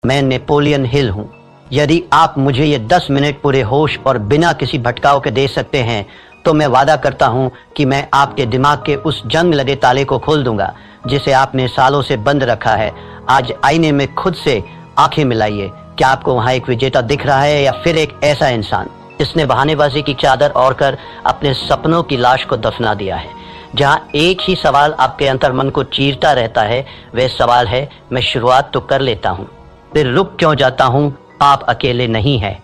मैं Napoleon Hill हूँ। यदि आप मुझे ये 10 मिनट पूरे होश और बिना किसी भटकाव के दे सकते हैं तो मैं वादा करता हूँ कि मैं आपके दिमाग के उस जंग लगे ताले को खोल दूंगा जिसे आपने सालों से बंद रखा है। आज आईने में खुद से आंखें मिलाइए। क्या आपको वहाँ एक विजेता दिख रहा है या फिर एक ऐसा इंसान जिसने बहानेबाजी की चादर ओढ़कर अपने सपनों की लाश को दफना दिया है? जहाँ एक ही सवाल आपके अंतर्मन को चीरता रहता है, वह सवाल है, मैं शुरुआत तो कर लेता हूँ, फिर रुक क्यों जाता हूँ? आप अकेले नहीं हैं।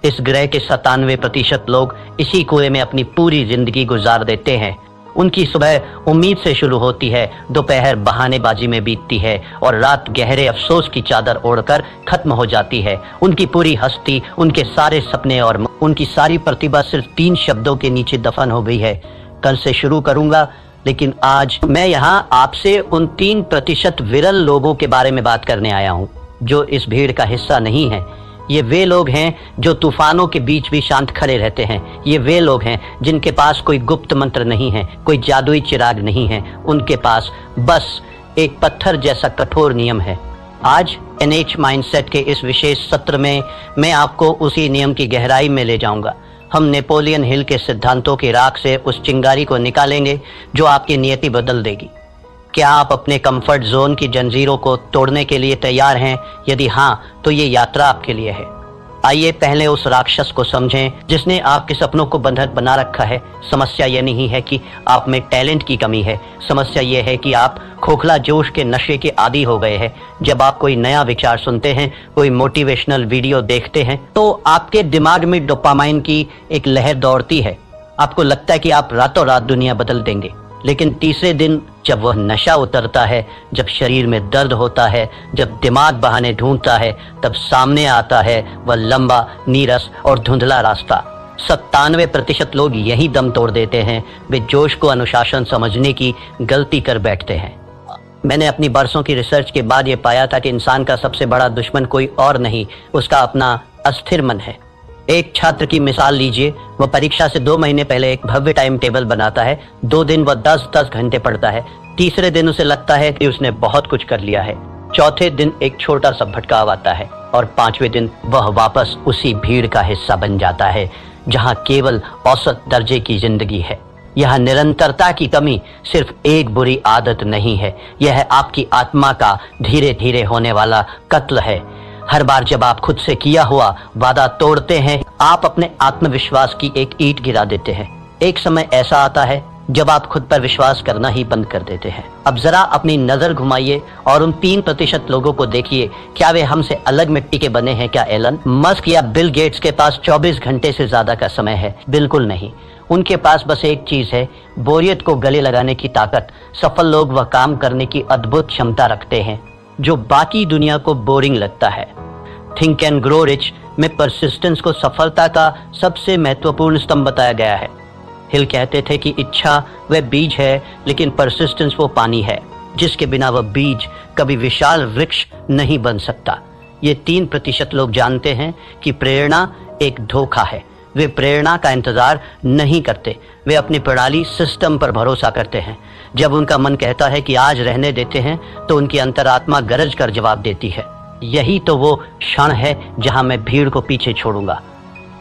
इस ग्रह के 97% लोग इसी कुएं में अपनी पूरी जिंदगी गुजार देते हैं। उनकी सुबह उम्मीद से शुरू होती है, दोपहर बहानेबाजी में बीतती है और रात गहरे अफसोस की चादर ओढ़कर खत्म हो जाती है। उनकी पूरी हस्ती, उनके सारे सपने और उनकी सारी प्रतिभा सिर्फ 3 शब्दों के नीचे दफन हो गई है। कल से शुरू करूंगा, लेकिन आज मैं यहाँ आपसे उन 3% विरल लोगों के बारे में बात करने आया हूँ जो इस भीड़ का हिस्सा नहीं है। ये वे लोग हैं जो तूफानों के बीच भी शांत खड़े रहते हैं। ये वे लोग हैं जिनके पास कोई गुप्त मंत्र नहीं है, कोई जादुई चिराग नहीं है। उनके पास बस एक पत्थर जैसा कठोर नियम है। आज एनएच माइंडसेट के इस विशेष सत्र में मैं आपको उसी नियम की गहराई में ले जाऊंगा। हम नेपोलियन हिल के सिद्धांतों की राख से उस चिंगारी को निकालेंगे जो आपकी नियति बदल देगी। क्या आप अपने कंफर्ट जोन की जंजीरों को तोड़ने के लिए तैयार हैं? यदि हाँ, तो ये यात्रा आपके लिए है। आइए पहले उस राक्षस को समझें जिसने आपके सपनों को बंधक बना रखा है। समस्या ये नहीं है कि आप में टैलेंट की कमी है, समस्या ये है कि आप खोखला जोश के नशे के आदी हो गए हैं। जब आप कोई नया विचार सुनते हैं, कोई मोटिवेशनल वीडियो देखते हैं, तो आपके दिमाग में डोपामाइन की एक लहर दौड़ती है। आपको लगता है कि आप रातों रात दुनिया बदल देंगे। लेकिन तीसरे दिन जब वह नशा उतरता है, जब शरीर में दर्द होता है, जब दिमाग बहाने ढूंढता है, तब सामने आता है वह लंबा, नीरस और धुंधला रास्ता। 97% लोग यही दम तोड़ देते हैं। वे जोश को अनुशासन समझने की गलती कर बैठते हैं। मैंने अपनी बरसों की रिसर्च के बाद ये पाया था कि इंसान का सबसे बड़ा दुश्मन कोई और नहीं, उसका अपना अस्थिर मन है। एक छात्र की मिसाल लीजिए। वह परीक्षा से 2 महीने पहले एक भव्य टाइम टेबल बनाता है। 2 दिन वह 10-10 घंटे पढ़ता है। तीसरे दिन उसे लगता है कि उसने बहुत कुछ कर लिया है। चौथे दिन एक छोटा सा भटकाव आता है और 5वें दिन वह वापस उसी भीड़ का हिस्सा बन जाता है जहां केवल औसत दर्जे की जिंदगी है। यह निरंतरता की कमी सिर्फ एक बुरी आदत नहीं है, यह आपकी आत्मा का धीरे धीरे होने वाला कत्ल है। हर बार जब आप खुद से किया हुआ वादा तोड़ते हैं, आप अपने आत्मविश्वास की एक ईंट गिरा देते हैं। एक समय ऐसा आता है जब आप खुद पर विश्वास करना ही बंद कर देते हैं। अब जरा अपनी नजर घुमाइए और उन 3% लोगों को देखिए। क्या वे हमसे अलग मिट्टी के बने हैं? क्या एलन मस्क या बिल गेट्स के पास 24 घंटे से ज्यादा का समय है? बिल्कुल नहीं। उनके पास बस एक चीज है, बोरियत को गले लगाने की ताकत। सफल लोग वह काम करने की अद्भुत क्षमता रखते हैं जो बाकी दुनिया को बोरिंग लगता है। थिंक एंड ग्रो रिच में परसिस्टेंस को सफलता का सबसे महत्वपूर्ण स्तंभ बताया गया है। हिल कहते थे कि इच्छा वह बीज है, लेकिन परसिस्टेंस वो पानी है जिसके बिना वह बीज कभी विशाल वृक्ष नहीं बन सकता। ये 3% लोग जानते हैं कि प्रेरणा एक धोखा है। वे प्रेरणा का इंतजार नहीं करते, वे अपनी प्रणाली सिस्टम पर भरोसा करते हैं। जब उनका मन कहता है कि आज रहने देते हैं, तो उनकी अंतरात्मा गरज कर जवाब देती है, यही तो वो क्षण है जहां मैं भीड़ को पीछे छोड़ूंगा।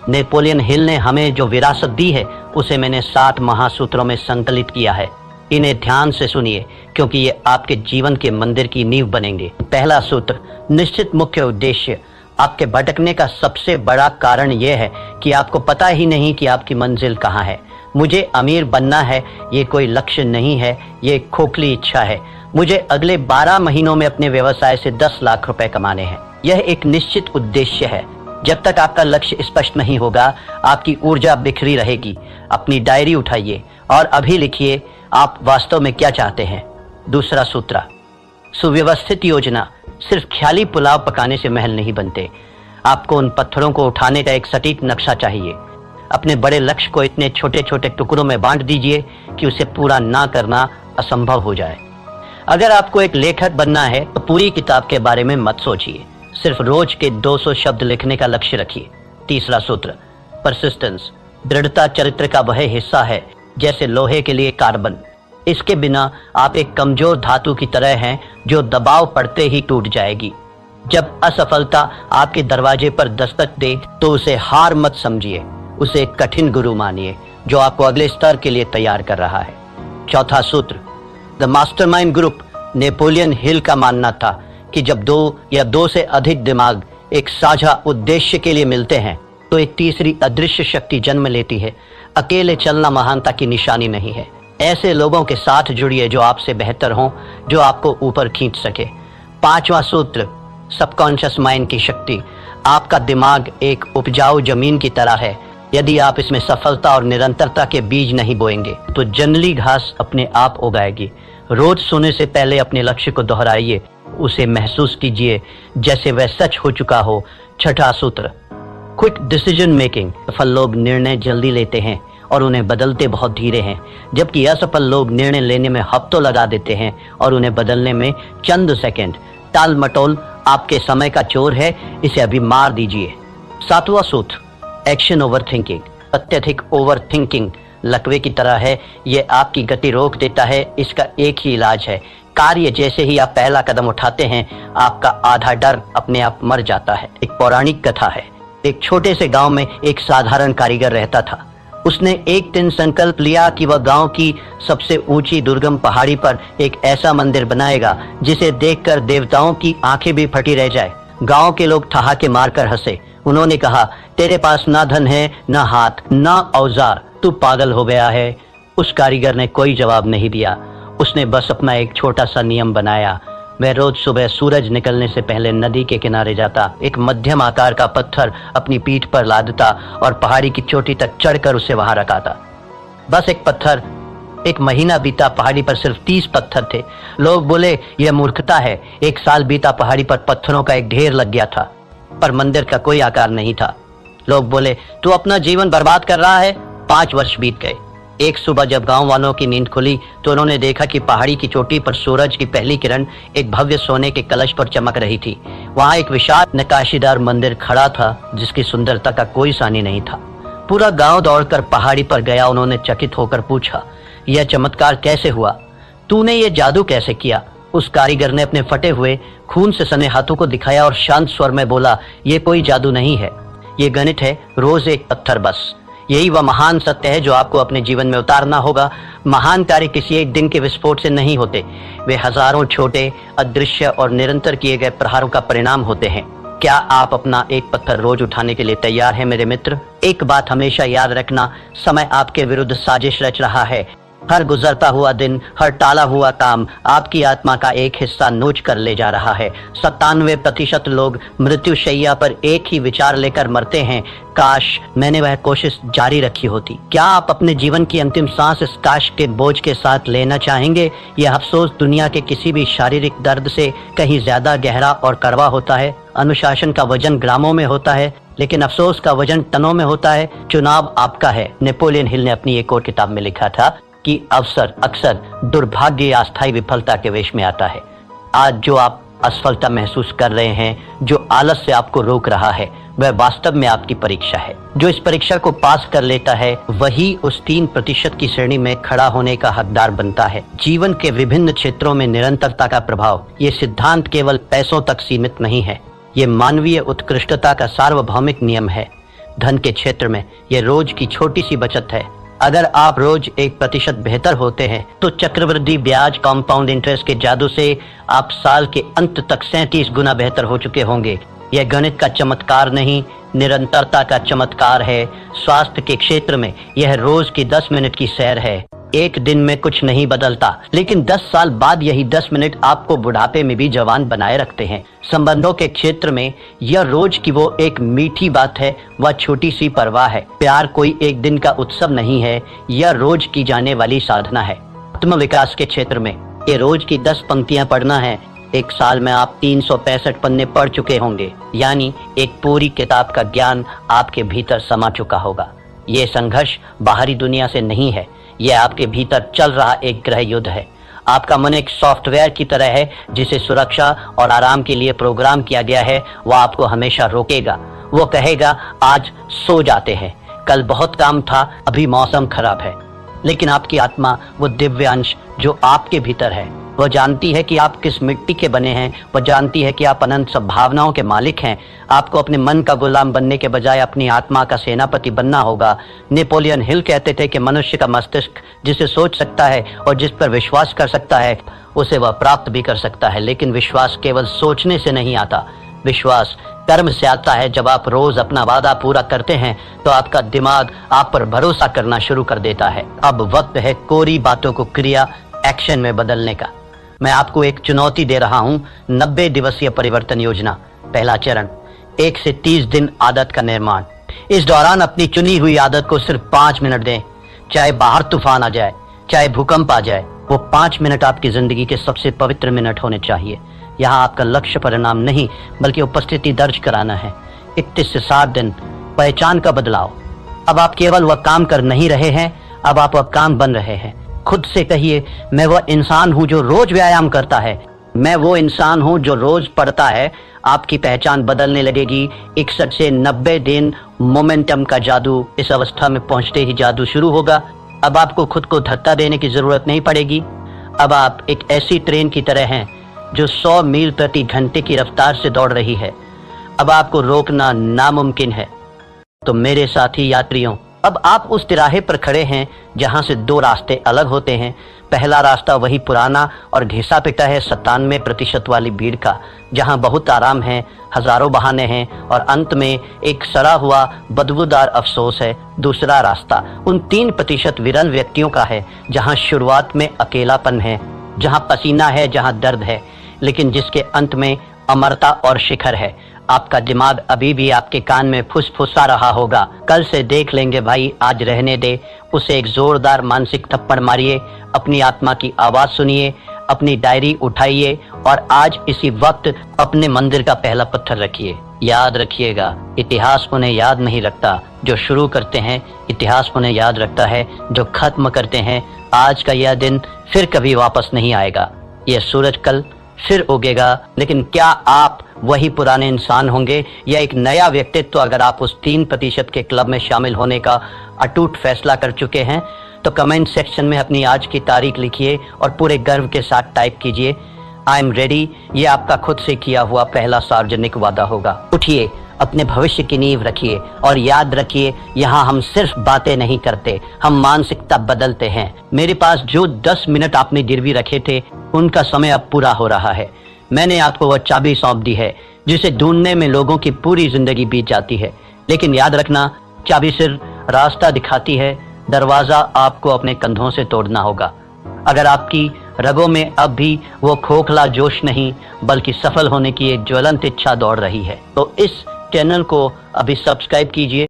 नेपोलियन हिल ने हमें जो विरासत दी है उसे मैंने 60 महासूत्रों में संकलित किया है। इन्हें ध्यान से सुनिए क्योंकि ये आपके जीवन के मंदिर की नींव बनेंगे। पहला सूत्र, निश्चित मुख्य उद्देश्य। आपके भटकने का सबसे बड़ा कारण यह है कि आपको पता ही नहीं कि आपकी मंजिल कहाँ है। मुझे अमीर बनना है, ये कोई लक्ष्य नहीं है, ये एक खोखली इच्छा है। मुझे अगले 12 महीनों में अपने व्यवसाय से 10 लाख रुपए कमाने हैं। यह एक निश्चित उद्देश्य है। जब तक आपका लक्ष्य स्पष्ट नहीं होगा, आपकी ऊर्जा बिखरी रहेगी। अपनी डायरी उठाइए और अभी लिखिए आप वास्तव में क्या चाहते हैं। दूसरा सूत्र, सुव्यवस्थित योजना। सिर्फ ख्याली पुलाव पकाने से महल नहीं बनते। आपको उन पत्थरों को उठाने का एक सटीक नक्शा चाहिए। अपने बड़े लक्ष्य को इतने छोटे छोटे टुकड़ों में बांट दीजिए कि उसे पूरा ना करना असंभव हो जाए। अगर आपको एक लेखक बनना है तो पूरी किताब के बारे में मत सोचिए, सिर्फ रोज के 200 शब्द लिखने का लक्ष्य रखिए। तीसरा सूत्र, परसिस्टेंस। दृढ़ता चरित्र का वह हिस्सा है जैसे लोहे के लिए कार्बन। इसके बिना आप एक कमजोर धातु की तरह हैं जो दबाव पड़ते ही टूट जाएगी। जब असफलता आपके दरवाजे पर दस्तक दे तो उसे हार मत समझिए, उसे एक कठिन गुरु मानिए जो आपको अगले स्तर के लिए तैयार कर रहा है। चौथा सूत्र, the mastermind group. Napoleon Hill का मानना था कि जब दो या दो से अधिक दिमाग एक साझा उद्देश्य के लिए मिलते हैं तो एक तीसरी अदृश्य शक्ति जन्म लेती है। अकेले चलना महानता की निशानी नहीं है। ऐसे लोगों के साथ जुड़िए जो आपसे बेहतर हों, जो आपको ऊपर खींच सके। पांचवा सूत्र, सबकॉन्शियस माइंड की शक्ति। आपका दिमाग एक उपजाऊ जमीन की तरह है। यदि आप इसमें सफलता और निरंतरता के बीज नहीं बोएंगे तो जंगली घास अपने आप उगाएगी। रोज सोने से पहले अपने लक्ष्य को दोहराइए, उसे महसूस कीजिए जैसे वह सच हो चुका हो। छठा सूत्र, क्विक डिसीजन मेकिंग। सफल लोग निर्णय जल्दी लेते हैं और उन्हें बदलते बहुत धीरे हैं, जबकि असफल लोग निर्णय लेने में हफ्तों लगा देते हैं और उन्हें बदलने में चंद सेकंड। टाल मटोल आपके समय का चोर है, इसे अभी मार दीजिए। सातवां सूत्र, एक्शन ओवर थिंकिंग। अत्यधिक ओवर थिंकिंग लकवे की तरह है, यह आपकी गति रोक देता है। इसका एक ही इलाज है, कार्य। जैसे ही आप पहला कदम उठाते हैं आपका आधा डर अपने आप मर जाता है। एक पौराणिक कथा है। एक छोटे से गांव में एक साधारण कारीगर रहता था। उसने एक दिन संकल्प लिया कि वह गांव की सबसे ऊंची दुर्गम पहाड़ी पर एक ऐसा मंदिर बनाएगा जिसे देखकर देवताओं की आंखें भी फटी रह जाए। गांव के लोग ठहाके मारकर हंसे। उन्होंने कहा, तेरे पास ना धन है, ना हाथ, ना औजार, तू पागल हो गया है। उस कारीगर ने कोई जवाब नहीं दिया। उसने बस अपना एक छोटा सा नियम बनाया। वह रोज सुबह सूरज निकलने से पहले नदी के किनारे जाता, एक मध्यम आकार का पत्थर अपनी पीठ पर लादता और पहाड़ी की चोटी तक चढ़कर उसे वहां रखाता। बस एक पत्थर। एक महीना बीता, पहाड़ी पर सिर्फ 30 पत्थर थे। लोग बोले, यह मूर्खता है। एक साल बीता, पहाड़ी पर पत्थरों का एक ढेर लग गया था, पर मंदिर का कोई आकार नहीं था। लोग बोले, तू अपना जीवन बर्बाद कर रहा है। 5 वर्ष बीत गए। एक सुबह जब गांव वालों की नींद खुली तो उन्होंने देखा कि पहाड़ी की चोटी पर सूरज की पहली किरण एक भव्य सोने के कलश पर चमक रही थी। वहां एक विशाल नक्काशीदार मंदिर खड़ा था जिसकी सुंदरता का कोई सानी नहीं था। पूरा गांव दौड़कर पहाड़ी पर गया। उन्होंने चकित होकर पूछा, यह चमत्कार कैसे हुआ? तूने ये जादू कैसे किया? उस कारीगर ने अपने फटे हुए खून से सने हाथों को दिखाया और शांत स्वर में बोला, ये कोई जादू नहीं है, ये गणित है। रोज एक पत्थर बस। यही वह महान सत्य है जो आपको अपने जीवन में उतारना होगा। महान कार्य किसी एक दिन के विस्फोट से नहीं होते, वे हजारों छोटे, अदृश्य और निरंतर किए गए प्रहारों का परिणाम होते हैं। क्या आप अपना एक पत्थर रोज उठाने के लिए तैयार हैं मेरे मित्र? एक बात हमेशा याद रखना, समय आपके विरुद्ध साजिश रच रहा है। हर गुजरता हुआ दिन, हर टाला हुआ काम आपकी आत्मा का एक हिस्सा नोच कर ले जा रहा है। 97% लोग मृत्युशैया पर एक ही विचार लेकर मरते हैं, काश मैंने वह कोशिश जारी रखी होती। क्या आप अपने जीवन की अंतिम सांस इस काश के बोझ के साथ लेना चाहेंगे? यह अफसोस दुनिया के किसी भी शारीरिक दर्द से कहीं ज्यादा गहरा और कड़वा होता है। अनुशासन का वजन ग्रामों में होता है, लेकिन अफसोस का वजन टनों में होता है। चुनाव आपका है। नेपोलियन हिल ने अपनी एक और किताब में लिखा था कि अवसर अक्सर दुर्भाग्य या अस्थायी विफलता के वेश में आता है। आज जो आप असफलता महसूस कर रहे हैं, जो आलस से आपको रोक रहा है, वह वास्तव में आपकी परीक्षा है। जो इस परीक्षा को पास कर लेता है वही उस 3% की श्रेणी में खड़ा होने का हकदार बनता है। जीवन के विभिन्न क्षेत्रों में निरंतरता का प्रभाव, ये सिद्धांत केवल पैसों तक सीमित नहीं है, ये मानवीय उत्कृष्टता का सार्वभौमिक नियम है। धन के क्षेत्र में यह रोज की छोटी सी बचत है। अगर आप रोज 1% बेहतर होते हैं तो चक्रवृद्धि ब्याज, कंपाउंड इंटरेस्ट के जादू से आप साल के अंत तक 37 गुना बेहतर हो चुके होंगे। यह गणित का चमत्कार नहीं, निरंतरता का चमत्कार है। स्वास्थ्य के क्षेत्र में यह रोज की 10 मिनट की सैर है। एक दिन में कुछ नहीं बदलता, लेकिन 10 साल बाद यही 10 मिनट आपको बुढ़ापे में भी जवान बनाए रखते हैं। संबंधों के क्षेत्र में यह रोज की वो एक मीठी बात है, वह छोटी सी परवाह है। प्यार कोई एक दिन का उत्सव नहीं है, यह रोज की जाने वाली साधना है। आत्म विकास के क्षेत्र में ये रोज की 10 पंक्तियां पढ़ना है। एक साल में आप 365 पन्ने पढ़ चुके होंगे, यानी एक पूरी किताब का ज्ञान आपके भीतर समा चुका होगा। ये संघर्ष बाहरी दुनिया से नहीं है, यह आपके भीतर चल रहा एक गृह युद्ध है। आपका मन एक सॉफ्टवेयर की तरह है जिसे सुरक्षा और आराम के लिए प्रोग्राम किया गया है। वह आपको हमेशा रोकेगा। वो कहेगा, आज सो जाते हैं, कल बहुत काम था, अभी मौसम खराब है। लेकिन आपकी आत्मा, वो दिव्य अंश जो आपके भीतर है, वह जानती है कि आप किस मिट्टी के बने हैं, वह जानती है कि आप अनंत संभावनाओं के मालिक हैं। आपको अपने मन का गुलाम बनने के बजाय अपनी आत्मा का सेनापति बनना होगा। नेपोलियन हिल कहते थे कि मनुष्य का मस्तिष्क जिसे सोच सकता है और जिस पर विश्वास कर सकता है उसे वह प्राप्त भी कर सकता है, लेकिन विश्वास केवल सोचने से नहीं आता। विश्वास कर्म से आता है। जब आप रोज अपना वादा पूरा करते हैं तो आपका दिमाग आप पर भरोसा करना शुरू कर देता है। अब वक्त है कोरी बातों को क्रिया एक्शन में बदलने का। मैं आपको एक चुनौती दे रहा हूं, 90 दिवसीय परिवर्तन योजना। पहला चरण, 1 से 30 दिन आदत का निर्माण। इस दौरान अपनी चुनी हुई आदत को सिर्फ 5 मिनट दें। चाहे बाहर तूफान आ जाए, चाहे भूकंप आ जाए, वो 5 मिनट आपकी जिंदगी के सबसे पवित्र मिनट होने चाहिए। यहाँ आपका लक्ष्य परिणाम नहीं बल्कि उपस्थिति दर्ज कराना है। 31 से 60 दिन, पहचान का बदलाव। अब आप केवल वह काम कर नहीं रहे हैं, अब आप वह काम बन रहे हैं। खुद से कहिए, मैं वह इंसान हूं जो रोज व्यायाम करता है, मैं वो इंसान हूं जो रोज पढ़ता है। आपकी पहचान बदलने लगेगी। 61 से 90 दिन, मोमेंटम का जादू। इस अवस्था में पहुंचते ही जादू शुरू होगा। अब आपको खुद को धक्का देने की जरूरत नहीं पड़ेगी। अब आप एक ऐसी ट्रेन की तरह हैं जो 100 मील प्रति घंटे की रफ्तार से दौड़ रही है। अब आपको रोकना नामुमकिन है। तो मेरे साथी यात्रियों, अब आप उस तिराहे पर खड़े हैं जहां से 2 रास्ते अलग होते हैं। पहला रास्ता वही पुराना और घिसा पिटा है 97% वाली भीड़ का, जहां बहुत आराम है, हजारों बहाने हैं और अंत में एक सड़ा हुआ बदबूदार अफसोस है। दूसरा रास्ता उन 3% विरल व्यक्तियों का है जहां शुरुआत में अकेलापन है, जहां पसीना है, जहां दर्द है, लेकिन जिसके अंत में अमरता और शिखर है। आपका दिमाग अभी भी आपके कान में फुसफुसा रहा होगा, कल से देख लेंगे भाई, आज रहने दे। उसे एक जोरदार मानसिक थप्पड़ मारिए, अपनी आत्मा की आवाज सुनिए, अपनी डायरी उठाइए और आज इसी वक्त अपने मंदिर का पहला पत्थर रखिए। याद रखिएगा, इतिहास उन्हें याद नहीं रखता जो शुरू करते हैं, इतिहास उन्हें याद रखता है जो खत्म करते हैं। आज का यह दिन फिर कभी वापस नहीं आएगा। यह सूरज कल फिर उगेगा, लेकिन क्या आप वही पुराने इंसान होंगे या एक नया व्यक्तित्व? अगर आप उस 3% के क्लब में शामिल होने का अटूट फैसला कर चुके हैं तो कमेंट सेक्शन में अपनी आज की तारीख लिखिए और पूरे गर्व के साथ टाइप कीजिए, आई एम रेडी। ये आपका खुद से किया हुआ पहला सार्वजनिक वादा होगा। उठिए, अपने भविष्य की नींव रखिए और याद रखिए, यहाँ हम सिर्फ बातें नहीं करते, हम मानसिकता बदलते हैं। मेरे पास जो 10 मिनट आपने गिरवी रखे थे उनका समय अब पूरा हो रहा है। मैंने आपको वह चाबी सौंप दी है जिसे ढूंढने में लोगों की पूरी जिंदगी बीत जाती है, लेकिन याद रखना, चाबी सिर्फ रास्ता दिखाती है, दरवाजा आपको अपने कंधों से तोड़ना होगा। अगर आपकी रगों में अब भी वो खोखला जोश नहीं बल्कि सफल होने की एक ज्वलंत इच्छा दौड़ रही है तो इस चैनल को अभी सब्सक्राइब कीजिए।